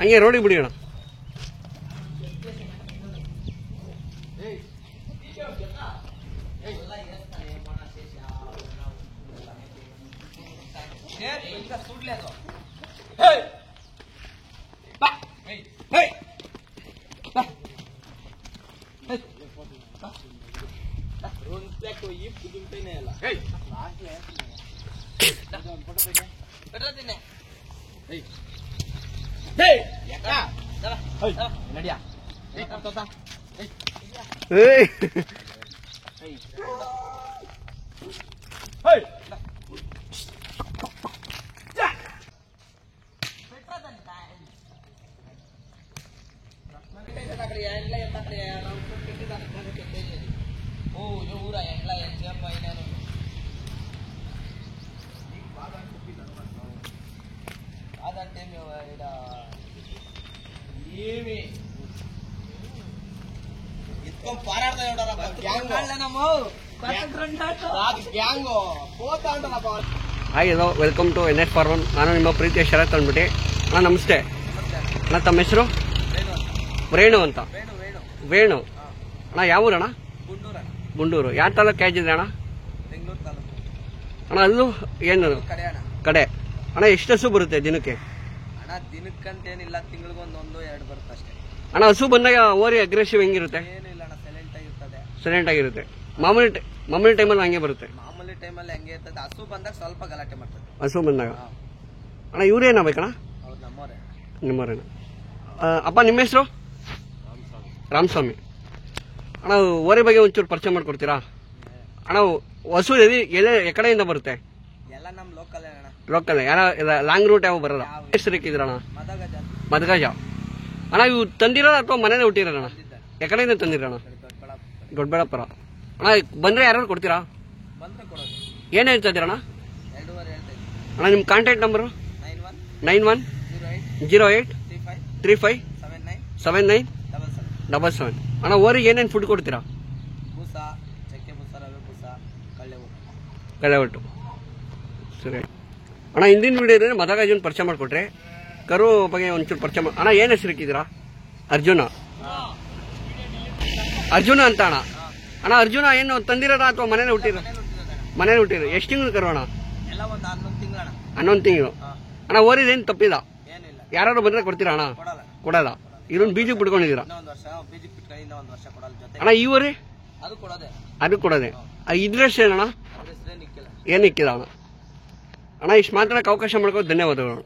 ಹಂಗೆ ರೋಡಿಗೆ ಬಿಡಿ ಅಣ್ಣ. Hi hello, welcome to NS farm. ನಾನು ನಿಮ್ಮ ಪ್ರೀತಿಯ ಶರತ್ ಅಂದ್ಬಿಟ್ಟು. ಅಣ್ಣ ನಮಸ್ತೆ ಅಣ್ಣ, ತಮ್ಮ ಹೆಸರು? ವೇಣು ಅಂತ. ವೇಣು ಅಣ್ಣ, ಯಾವ ಊರಣ್ಣ? ಗುಂಡೂರು. ಯಾವ ತಾಲೂಕು ಕ್ಯಾಜಿದೆ ಅಣ್ಣ? ಅಣ್ಣ ಅಲ್ಲೂ ಏನು ಕಡೆ ಅಣ್ಣ? ಎಷ್ಟು ಹಸು ಬರುತ್ತೆ ದಿನಕ್ಕೆ? ದಿನಕ್ಕಂತೇನಿಲ್ಲ, ತಿಂಗಳಿಗೊಂದು 1-2 ಬರುತ್ತೆ ಅಷ್ಟೇ ಅಣ್ಣ. ಹಸು ಬಂದಾಗ ಓರಿ ಅಗ್ರೆಸಿವ್ ಹೆಂಗಿರುತ್ತೆ? ಏನಿಲ್ಲ ಅಣ್ಣ, ಸೈಲೆಂಟ್ ಆಗಿರುತ್ತೆ. ಮಾಮೂಲಿ ಟೈಮಲ್ಲಿ ಹಂಗೆ ಬರುತ್ತೆ? ಮಾಮೂಲಿ ಟೈಮಲ್ಲಿ ಹಂಗೆ ಇರ್ತದೆ. ಹಸು ಬಂದಾಗ ಸ್ವಲ್ಪ ಗಲಾಟೆ ಮಾಡ್ತದೆ. ಹಸು ಬಂದಾಗ ಅಣ್ಣ. ಇವ್ರೇನಾಗಬೇಕಣ್ಣ? ಅವ್ರು ನಮ್ಮವರೇ. ನಿಮ್ಮವ್ರೇನ? ಅಪ್ಪ ನಿಮ್ಮ ಹೆಸರು? ರಾಮಸ್ವಾಮಿ. ಅಣ್ಣ ಓರಿ ಬಗ್ಗೆ ಒಂಚೂರು ಪರಿಚಯ ಮಾಡ್ಕೊಡ್ತೀರಾ ಅಣ್ಣ? ಹಸು ಎಕಡೆಯಿಂದ ಬರುತ್ತೆ? ಎಲ್ಲ ನಮ್ಮ ಲೋಕಲ್ ಅಣ್ಣ. ಲೋಕಲ್? ಯಾರ ಲಾಂಗ್ ರೂಟ್ ಯಾವ ಬರಲ್ಲ? ಎಷ್ಟು ಸಿಕ್ಕಿದ್ರಣ್ಣ? ಮದಗಜ ಅಣ್ಣ. ಇವು ತಂದಿರೋಣ ಅಥವಾ ಮನೇನೆ ಹುಟ್ಟಿರೋಣ? ಎಕಡೆಯಿಂದ ತಂದಿರೋಣ? ದೊಡ್ಡಬಳ್ಳಾಪುರ. ಅಣ್ಣ ಬಂದ್ರೆ ಯಾರು ಕೊಡ್ತೀರಾ? ಏನ್ ಹೇಳ್ತಾ ಇದ್ದೀರಣ್ಣ? ಅಣ್ಣ ನಿಮ್ಮ ಕಾಂಟ್ಯಾಕ್ಟ್ ನಂಬರು? 91-08-35-79-77. ಅಣ್ಣ ಓರಿಗೆ ಏನೇನು ಫುಡ್ ಕೊಡ್ತೀರಾ? ಕಳೆ ಒಟ್ಟು. ಸರಿ ಅಣ್ಣ. ಹಿಂದಿನ ವಿಡಿಯೋದಲ್ಲಿ ಮದಗಜನ್ ಪರಿಚಯ ಮಾಡಿಕೊಟ್ರೆ, ಕರು ಬಗ್ಗೆ ಒಂಚೂರು ಪರಿಚಯ ಅಣ್ಣ. ಏನು ಹೆಸರು ಇಕ್ಕಿದ್ದೀರಾ? ಅರ್ಜುನ ಅಂತ ಅಣ್ಣ. ಅಣ್ಣ ಅರ್ಜುನ ಏನು ತಂದಿರೋದ ಅಥವಾ ಮನೇಲಿ ಹುಟ್ಟಿರೋ? ಮನೇಲಿ ಹುಟ್ಟಿರೋ. ಎಷ್ಟು ತಿಂಗಳು ಕರು ಅಣ್ಣ? 11 ತಿಂಗಳು. ಅಣ್ಣ ಓರಿದೇನು ತಪ್ಪಿದ? ಯಾರು ಬಂದ್ರೆ ಕೊಡ್ತೀರಾ ಅಣ್ಣ? ಕೊಡಲ್ಲ. ಇದೊಂದು ಬೀಜಕ್ಕೆ ಬಿಟ್ಕೊಂಡಿದ್ದೀರಾ ಅಣ್ಣ? ಈ ಊರಿ ಅದು ಕೊಡೋದೆ. ಇದ್ರಷ್ಟು ಏನಣ್ಣ? ಏನು ಇಕ್ಕಿದ ಅಣ್ಣ? ಅಣ್ಣ ಇಷ್ಟು ಮಾತ್ರ ಅವಕಾಶ ಮಾಡ್ಕೊಂಡು ಧನ್ಯವಾದಗಳು.